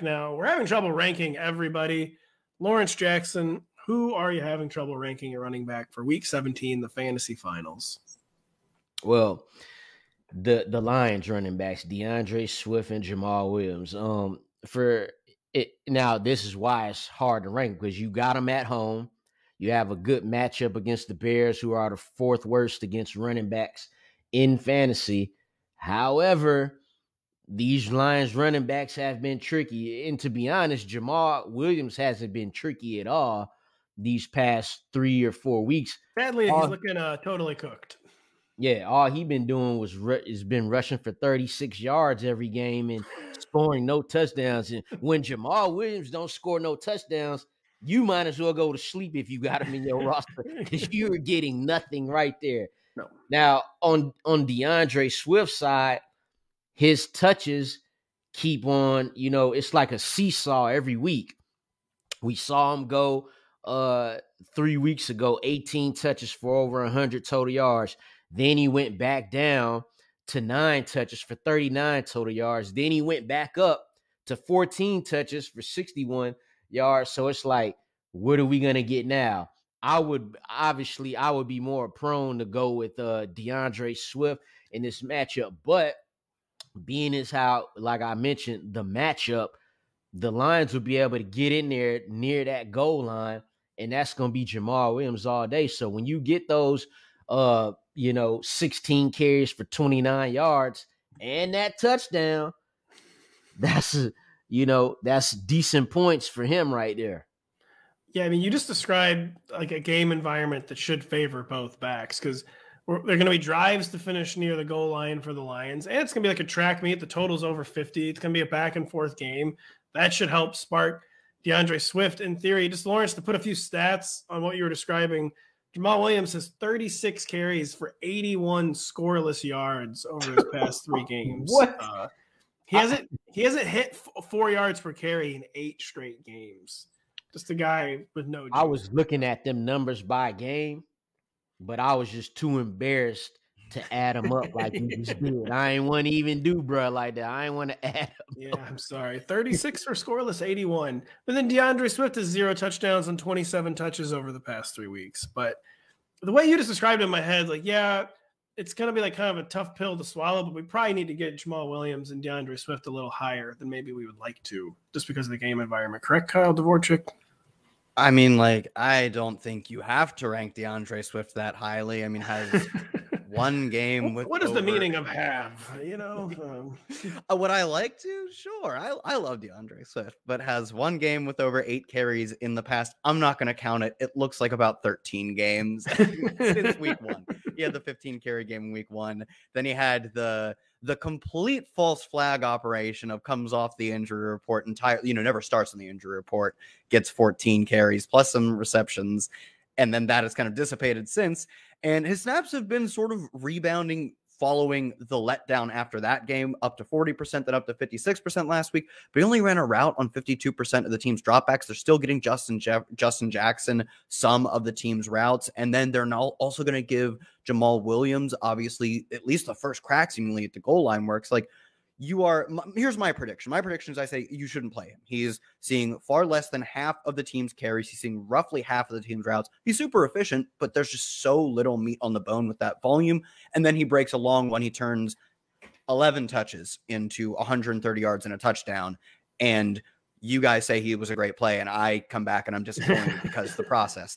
now. We're having trouble ranking everybody. Lawrence Jackson, who are you having trouble ranking at running back for Week 17, the fantasy finals? Well, the Lions running backs, DeAndre Swift and Jamal Williams. For it now, this is why it's hard to rank, because you got them at home. You have a good matchup against the Bears, who are the fourth worst against running backs in fantasy. However, these Lions running backs have been tricky. And to be honest, Jamal Williams hasn't been tricky at all these past 3 or 4 weeks. Sadly, he's looking totally cooked. Yeah, all he been doing is been rushing for 36 yards every game and scoring no touchdowns. And when Jamal Williams don't score no touchdowns, you might as well go to sleep if you got him in your roster, because you're getting nothing right there. No. Now, on DeAndre Swift's side, his touches keep on, it's like a seesaw every week. We saw him go 3 weeks ago, 18 touches for over 100 total yards. Then he went back down to 9 touches for 39 total yards. Then he went back up to 14 touches for 61 yards. So it's like, what are we going to get now? I would be more prone to go with DeAndre Swift in this matchup. But being as how, like I mentioned, the matchup, the Lions will be able to get in there near that goal line, and that's going to be Jamal Williams all day. So when you get those 16 carries for 29 yards and that touchdown, that's decent points for him right there. Yeah, I mean, you just described like a game environment that should favor both backs, because they're going to be drives to finish near the goal line for the Lions, and it's going to be like a track meet. The total's over 50. It's going to be a back and forth game. That should help spark DeAndre Swift. In theory, just Lawrence, to put a few stats on what you were describing, Jamal Williams has 36 carries for 81 scoreless yards over his past 3 games. What? He hasn't hit 4 yards per carry in 8 straight games. Just a guy with no juice. I was looking at them numbers by game, but I was just too embarrassed to add them up like you just did. I ain't want to even do bruh like that. I ain't want to add them. Yeah, I'm sorry. 36 for scoreless, 81. But then DeAndre Swift has 0 touchdowns and 27 touches over the past 3 weeks. But the way you just described it in my head, like, yeah, it's going to be like kind of a tough pill to swallow, but we probably need to get Jamal Williams and DeAndre Swift a little higher than maybe we would like to, just because of the game environment. Correct, Kyle Dvorchak? I mean, I don't think you have to rank DeAndre Swift that highly. I mean, has one game with what is the meaning of have? Would I like to? Sure. I love DeAndre Swift, but has one game with over 8 carries in the past. I'm not going to count it. It looks like about 13 games since week 1. He had the 15 carry game in week 1. Then he had the complete false flag operation of comes off the injury report entirely, never starts on the injury report, gets 14 carries plus some receptions. And then that has kind of dissipated since. And his snaps have been sort of rebounding following the letdown after that game, up to 40%, then up to 56% last week. But he only ran a route on 52% of the team's dropbacks. They're still getting Justin Jackson some of the team's routes. And then they're now also going to give Jamal Williams, obviously, at least the first crack seemingly at the goal line works. Like, here's my prediction. My prediction is I say you shouldn't play him. He's seeing far less than half of the team's carries. He's seeing roughly half of the team's routes. He's super efficient, but there's just so little meat on the bone with that volume. And then he breaks a long one. He turns 11 touches into 130 yards and a touchdown. And you guys say he was a great play, and I come back and I'm disappointed because the process.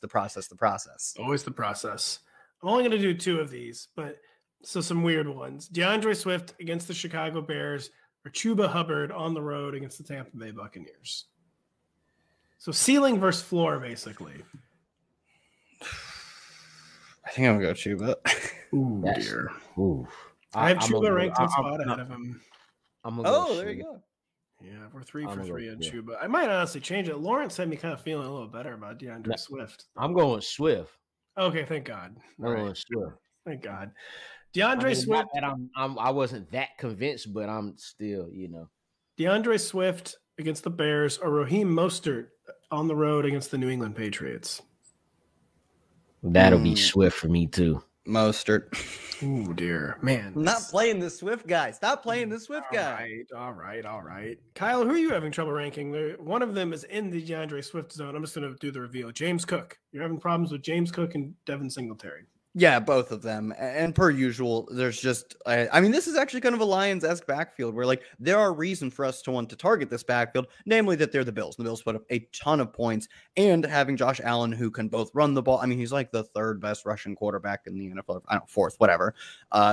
Always the process. I'm only going to do 2 of these, but so some weird ones. DeAndre Swift against the Chicago Bears, or Chuba Hubbard on the road against the Tampa Bay Buccaneers. So ceiling versus floor, basically. I think I'm going to go Chuba. Ooh, dear. Ooh. I have Chuba ranked one spot ahead of him. There you go. Yeah, we're 3 for 3 on Chuba. I might honestly change it. Lawrence had me kind of feeling a little better about DeAndre Swift. I'm going Swift. Okay, thank God. Swift. Thank God. DeAndre Swift. I wasn't that convinced, but I'm still, DeAndre Swift against the Bears, or Raheem Mostert on the road against the New England Patriots. That'll be Swift for me too. Mostert. Ooh, dear. Man. I'm not playing the Swift guy. Stop playing the Swift guy. All right. Kyle, who are you having trouble ranking? One of them is in the DeAndre Swift zone. I'm just going to do the reveal. James Cook. You're having problems with James Cook and Devin Singletary. Yeah, both of them. And per usual, there's just, I mean, this is actually kind of a Lions-esque backfield where, like, there are reasons for us to want to target this backfield, namely that they're the Bills. The Bills put up a ton of points, and having Josh Allen, who can both run the ball. I mean, he's like the third best rushing quarterback in the NFL. I don't know, fourth, whatever.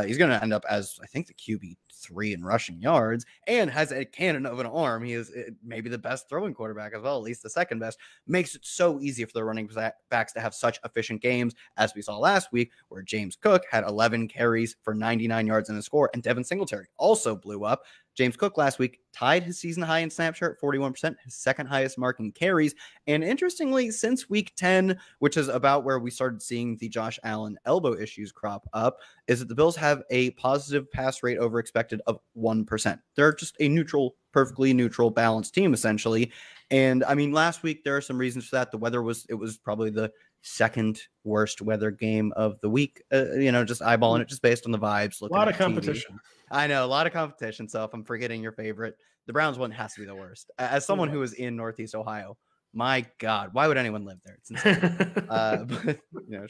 He's going to end up as, I think, the QB3 in rushing yards, and has a cannon of an arm. He is maybe the best throwing quarterback as well, at least the second best. Makes it so easy for the running backs to have such efficient games, as we saw last week, where James Cook had 11 carries for 99 yards and a score, and Devin Singletary also blew up. James Cook last week tied his season high in snap share at 41%, his second highest mark in carries. And interestingly, since week 10, which is about where we started seeing the Josh Allen elbow issues crop up, is that the Bills have a positive pass rate over expected of 1%. They're just a neutral, perfectly neutral, balanced team, essentially. And I mean, last week, there are some reasons for that. The weather was probably the second worst weather game of the week, just eyeballing it just based on the vibes. A lot of competition. I know, a lot of competition. So if I'm forgetting your favorite, the Browns one has to be the worst. As someone who is in Northeast Ohio, my God, why would anyone live there? It's insane. But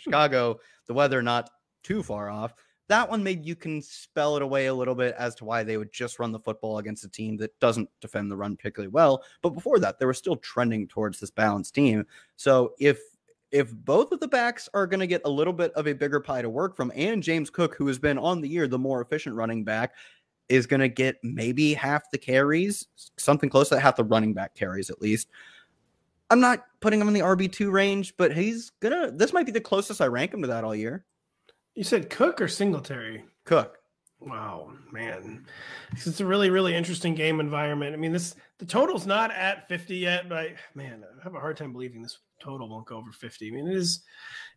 Chicago, the weather not too far off. That one, maybe you can spell it away a little bit as to why they would just run the football against a team that doesn't defend the run particularly well. But before that, they were still trending towards this balanced team. So if both of the backs are going to get a little bit of a bigger pie to work from, and James Cook, who has been on the year the more efficient running back, is going to get maybe half the carries, something close to half the running back carries at least. I'm not putting him in the RB2 range, but this might be the closest I rank him to that all year. You said Cook or Singletary? Cook. Wow, man. It's a really, really interesting game environment. I mean, the total's not at 50 yet, but I have a hard time believing this total won't go over 50. I mean, it is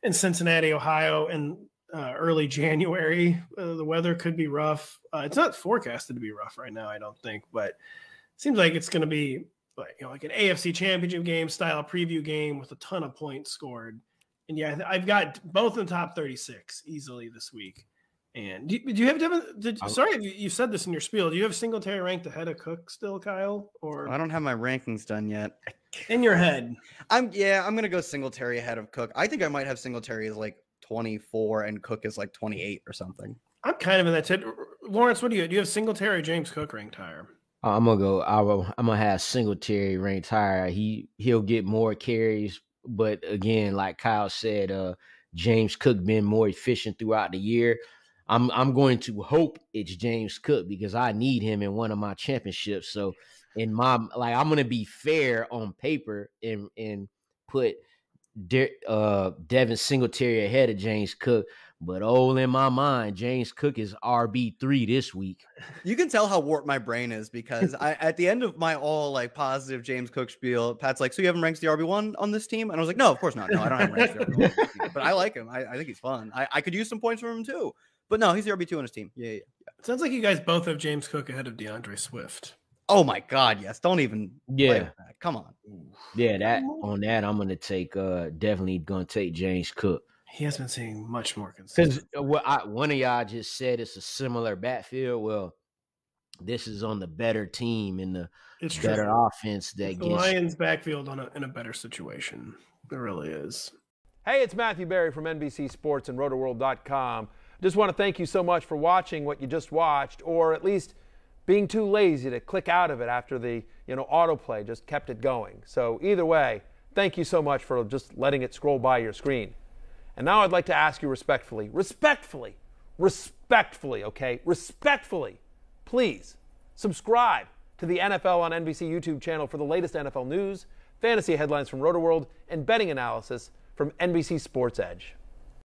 in Cincinnati, Ohio, in early January. The weather could be rough. It's not forecasted to be rough right now, I don't think, but it seems like it's going to be like an AFC Championship game style preview game with a ton of points scored. And yeah, I've got both in the top 36 easily this week. And do you have Devin? Sorry, you said this in your spiel. Do you have Singletary ranked ahead of Cook still, Kyle? Or I don't have my rankings done yet. In your head, I'm gonna go Singletary ahead of Cook. I think I might have Singletary as like 24 and Cook is like 28 or something. I'm kind of in that. Lawrence, what do you have? Singletary or James Cook ranked higher? I'm gonna have Singletary ranked higher. He'll get more carries, but again, like Kyle said, James Cook been more efficient throughout the year. I'm going to hope it's James Cook because I need him in one of my championships. So I'm going to be fair on paper and put Devin Singletary ahead of James Cook. But in my mind, James Cook is RB3 this week. You can tell how warped my brain is because at the end of my all positive James Cook spiel, Pat's like, so you have him ranked the RB1 on this team? And I was like, no, of course not. No, I don't have him ranked the RB1. But I like him. I think he's fun. I could use some points from him too. But no, he's the RB2 on his team. Yeah. It sounds like you guys both have James Cook ahead of DeAndre Swift. Oh my God, yes. Don't even play with that. Come on. Yeah, I'm gonna take definitely gonna take James Cook. He has been seeing much more consistent. Because one of y'all just said it's a similar backfield. Well, this is on the better team and the better offense that the Lions backfield in a better situation. It really is. Hey, it's Matthew Berry from NBC Sports and Rotoworld.com. Just want to thank you so much for watching what you just watched, or at least being too lazy to click out of it after the autoplay just kept it going. So either way, thank you so much for just letting it scroll by your screen. And now I'd like to ask you respectfully, please subscribe to the NFL on NBC YouTube channel for the latest NFL news, fantasy headlines from Rotoworld, and betting analysis from NBC Sports Edge.